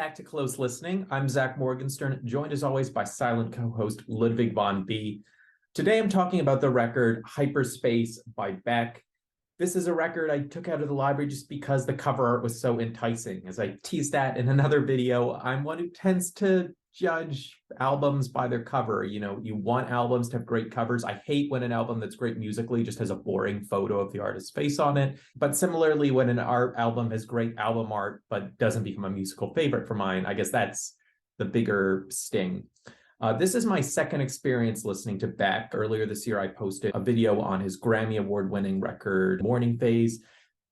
back to Close Listening. I'm Zach Morgenstern, joined as always by silent co-host Ludwig von B. Today I'm talking about the record Hyperspace by Beck. This is a record I took out of the library just because the cover art was so enticing. As I teased that in another video, I'm one who tends to judge albums by their cover. You know, you want albums to have great covers. I hate when an album that's great musically just has a boring photo of the artist's face on it. But similarly, when an art album has great album art but doesn't become a musical favorite for mine, I guess that's the bigger sting. This is my second experience listening to Beck. Earlier this year, I posted a video on his Grammy Award-winning record, Morning Phase.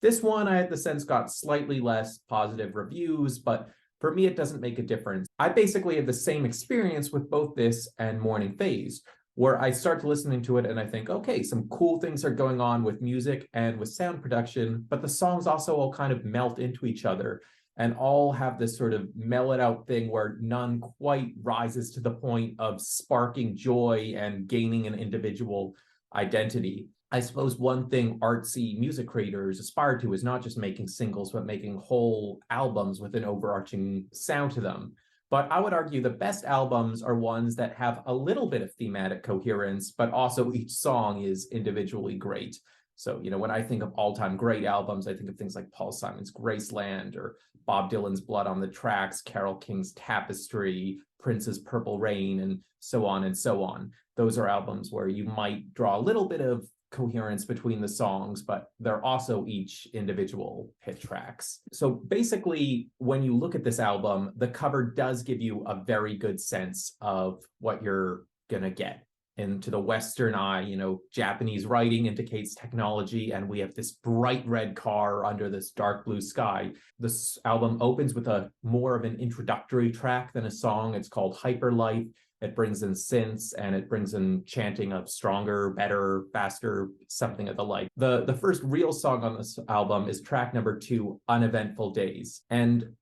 This one, I had the sense, got slightly less positive reviews, but for me, it doesn't make a difference. I basically have the same experience with both this and Morning Phase, where I start listening to it and I think, okay, some cool things are going on with music and with sound production, but the songs also all kind of melt into each other and all have this sort of mellowed out thing where none quite rises to the point of sparking joy and gaining an individual identity. I suppose one thing artsy music creators aspire to is not just making singles, but making whole albums with an overarching sound to them. But I would argue the best albums are ones that have a little bit of thematic coherence, but also each song is individually great. So, you know, when I think of all-time great albums, I think of things like Paul Simon's Graceland or Bob Dylan's Blood on the Tracks, Carole King's Tapestry, Prince's Purple Rain, and so on and so on. Those are albums where you might draw a little bit of coherence between the songs, but they're also each individual hit tracks. So basically, when you look at this album, the cover does give you a very good sense of what you're gonna get. And to the Western eye, you know, Japanese writing indicates technology, and we have this bright red car under this dark blue sky. This album opens with a more of an introductory track than a song. It's called Hyper Life. It brings in synths and it brings in chanting of stronger, better, faster, something of the like. The first real song on this album is track number 2, Uneventful Days. And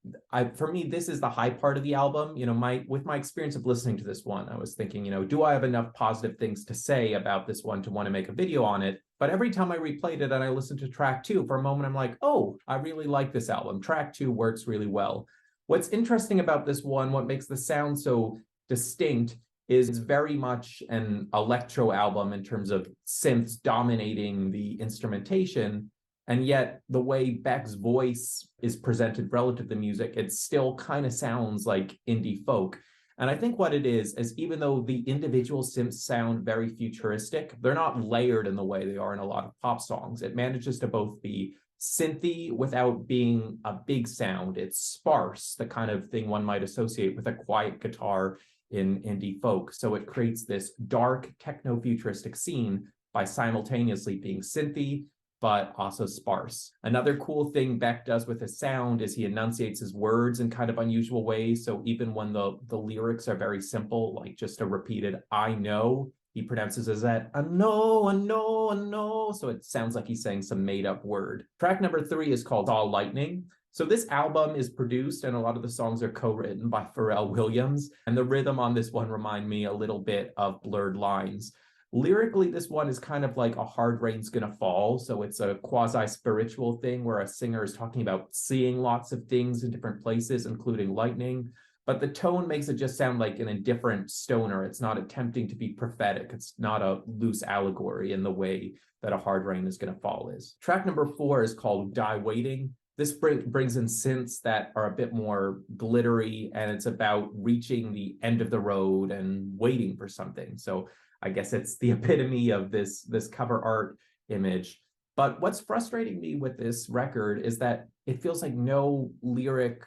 for me, this is the high part of the album. You know, with my experience of listening to this one, I was thinking, you know, do I have enough positive things to say about this one to want to make a video on it? But every time I replayed it and I listened to track 2, for a moment, I'm like, oh, I really like this album. Track 2 works really well. What's interesting about this one, what makes the sound so distinct, is very much an electro album in terms of synths dominating the instrumentation. And yet the way Beck's voice is presented relative to the music, it still kind of sounds like indie folk. And I think what it is even though the individual synths sound very futuristic, they're not layered in the way they are in a lot of pop songs. It manages to both be synthy without being a big sound. It's sparse, the kind of thing one might associate with a quiet guitar in indie folk. So it creates this dark techno-futuristic scene by simultaneously being synthy, but also sparse. Another cool thing Beck does with his sound is he enunciates his words in kind of unusual ways. So even when the lyrics are very simple, like just a repeated I know, he pronounces as that, I know, I know, I know. So it sounds like he's saying some made up word. Track number 3 is called All Lightning. So this album is produced and a lot of the songs are co-written by Pharrell Williams. And the rhythm on this one remind me a little bit of Blurred Lines. Lyrically, this one is kind of like A Hard Rain's Gonna Fall. So it's a quasi-spiritual thing where a singer is talking about seeing lots of things in different places, including lightning. But the tone makes it just sound like an indifferent stoner. It's not attempting to be prophetic. It's not a loose allegory in the way that A Hard Rain Is Gonna Fall is. Track number 4 is called Die Waiting. This brings in synths that are a bit more glittery, and it's about reaching the end of the road and waiting for something. So I guess it's the epitome of this cover art image. But what's frustrating me with this record is that it feels like no lyric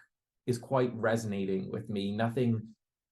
is quite resonating with me. Nothing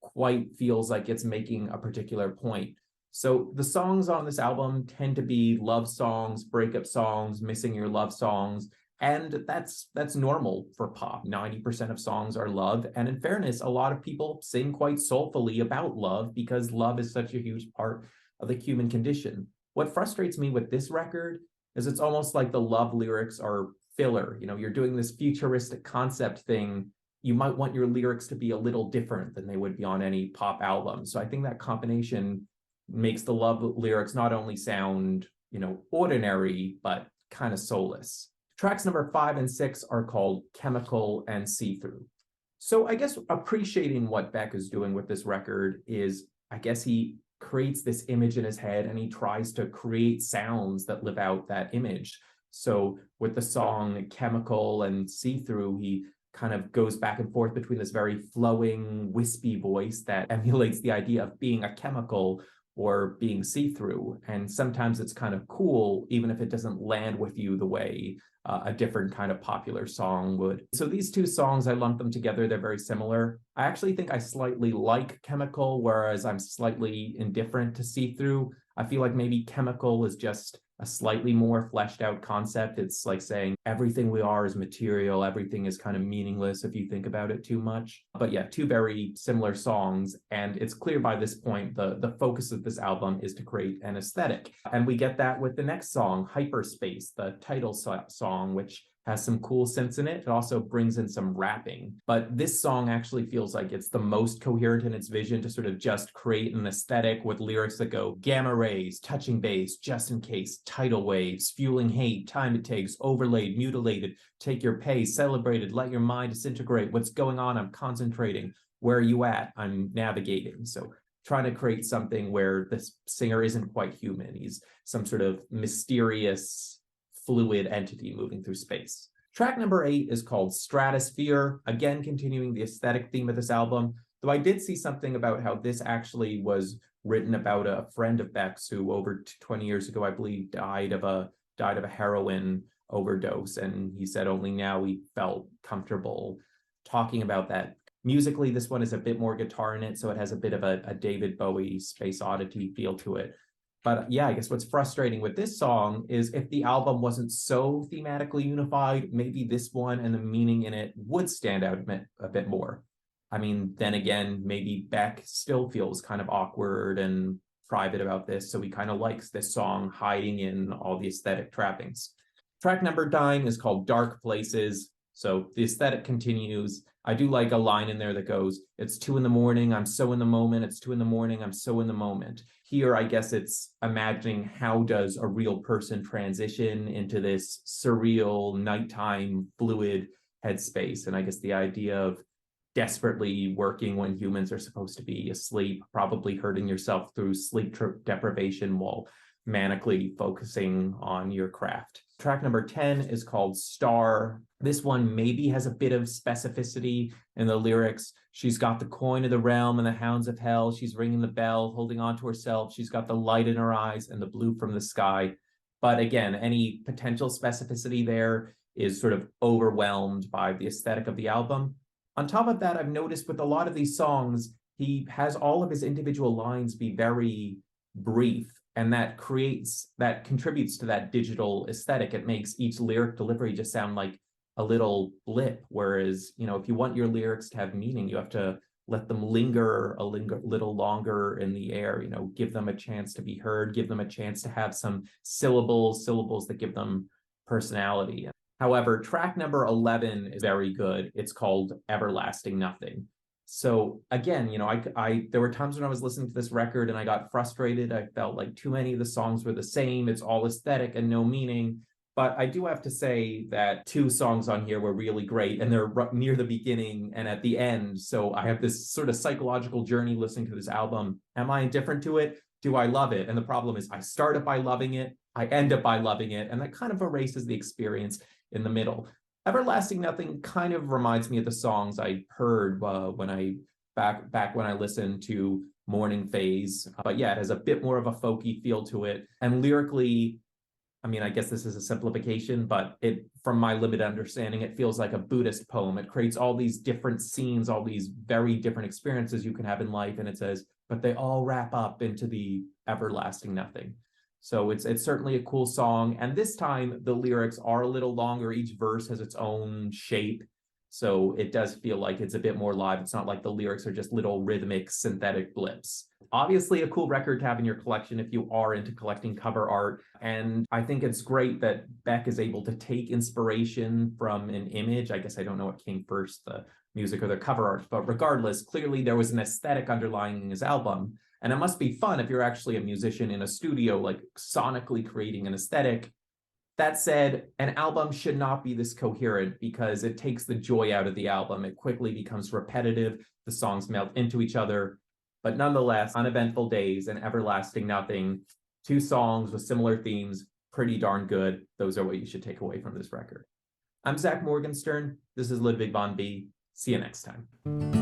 quite feels like it's making a particular point. So the songs on this album tend to be love songs, breakup songs, missing your love songs. And that's normal for pop. 90% of songs are love. And in fairness, a lot of people sing quite soulfully about love because love is such a huge part of the human condition. What frustrates me with this record is it's almost like the love lyrics are filler. You know, you're doing this futuristic concept thing. You might want your lyrics to be a little different than they would be on any pop album. So I think that combination makes the love lyrics not only sound, you know, ordinary, but kind of soulless. Tracks number 5 and 6 are called Chemical and See-Through. So I guess appreciating what Beck is doing with this record is, I guess he creates this image in his head and he tries to create sounds that live out that image. So with the song Chemical and See Through, he kind of goes back and forth between this very flowing, wispy voice that emulates the idea of being a chemical or being see-through. And sometimes it's kind of cool, even if it doesn't land with you the way a different kind of popular song would. So these two songs, I lump them together. They're very similar. I actually think I slightly like Chemical, whereas I'm slightly indifferent to See Through. I feel like maybe Chemical is just a slightly more fleshed out concept. It's like saying everything we are is material, everything is kind of meaningless if you think about it too much. But yeah, two very similar songs. And it's clear by this point, the focus of this album is to create an aesthetic. And we get that with the next song, Hyperspace, the title song, which has some cool synths in it. It also brings in some rapping. But this song actually feels like it's the most coherent in its vision to sort of just create an aesthetic with lyrics that go gamma rays, touching bass, just in case, tidal waves, fueling hate, time it takes, overlaid, mutilated, take your pay, celebrated, let your mind disintegrate. What's going on? I'm concentrating. Where are you at? I'm navigating. So trying to create something where this singer isn't quite human. He's some sort of mysterious fluid entity moving through space. Track number 8 is called Stratosphere, again continuing the aesthetic theme of this album, though I did see something about how this actually was written about a friend of Beck's who over 20 years ago, I believe, died of a heroin overdose, and he said only now he felt comfortable talking about that. Musically, this one is a bit more guitar in it, so it has a bit of a David Bowie Space Oddity feel to it. But yeah, I guess what's frustrating with this song is if the album wasn't so thematically unified, maybe this one and the meaning in it would stand out a bit more. I mean, then again, maybe Beck still feels kind of awkward and private about this, so he kind of likes this song hiding in all the aesthetic trappings. Track number 9 is called Dark Places. So the aesthetic continues. I do like a line in there that goes, it's 2 a.m, I'm so in the moment. It's 2 a.m, I'm so in the moment. Here, I guess it's imagining how does a real person transition into this surreal, nighttime, fluid headspace. And I guess the idea of desperately working when humans are supposed to be asleep, probably hurting yourself through sleep deprivation while manically focusing on your craft. Track number 10 is called Star. This one maybe has a bit of specificity in the lyrics. She's got the coin of the realm and the hounds of hell. She's ringing the bell, holding on to herself. She's got the light in her eyes and the blue from the sky. But again, any potential specificity there is sort of overwhelmed by the aesthetic of the album. On top of that, I've noticed with a lot of these songs, he has all of his individual lines be very brief, and that contributes to that digital aesthetic. It makes each lyric delivery just sound like a little blip, whereas, if you want your lyrics to have meaning, you have to let them linger a little longer in the air, give them a chance to be heard, give them a chance to have some syllables that give them personality. However, track number 11 is very good. It's called Everlasting Nothing. So again, there were times when I was listening to this record and I got frustrated. I felt like too many of the songs were the same. It's all aesthetic and no meaning. But I do have to say that 2 songs on here were really great, and they're near the beginning and at the end. So I have this sort of psychological journey listening to this album. Am I indifferent to it? Do I love it? And the problem is I start up by loving it, I end up by loving it, and that kind of erases the experience in the middle. Everlasting Nothing kind of reminds me of the songs I heard when I back when I listened to Morning Phase. But yeah, it has a bit more of a folky feel to it. And lyrically, I mean, I guess this is a simplification, but from my limited understanding, it feels like a Buddhist poem. It creates all these different scenes, all these very different experiences you can have in life. And it says, but they all wrap up into the everlasting nothing. So it's certainly a cool song. And this time the lyrics are a little longer. Each verse has its own shape. So it does feel like it's a bit more live. It's not like the lyrics are just little rhythmic synthetic blips. Obviously a cool record to have in your collection if you are into collecting cover art. And I think it's great that Beck is able to take inspiration from an image. I guess I don't know what came first, the music or the cover art, but regardless, clearly there was an aesthetic underlying his album. And it must be fun if you're actually a musician in a studio, like sonically creating an aesthetic. That said, an album should not be this coherent because it takes the joy out of the album. It quickly becomes repetitive. The songs melt into each other. But nonetheless, Uneventful Days and Everlasting Nothing, two songs with similar themes, pretty darn good. Those are what you should take away from this record. I'm Zach Morgenstern. This is Ludwig von B. See you next time.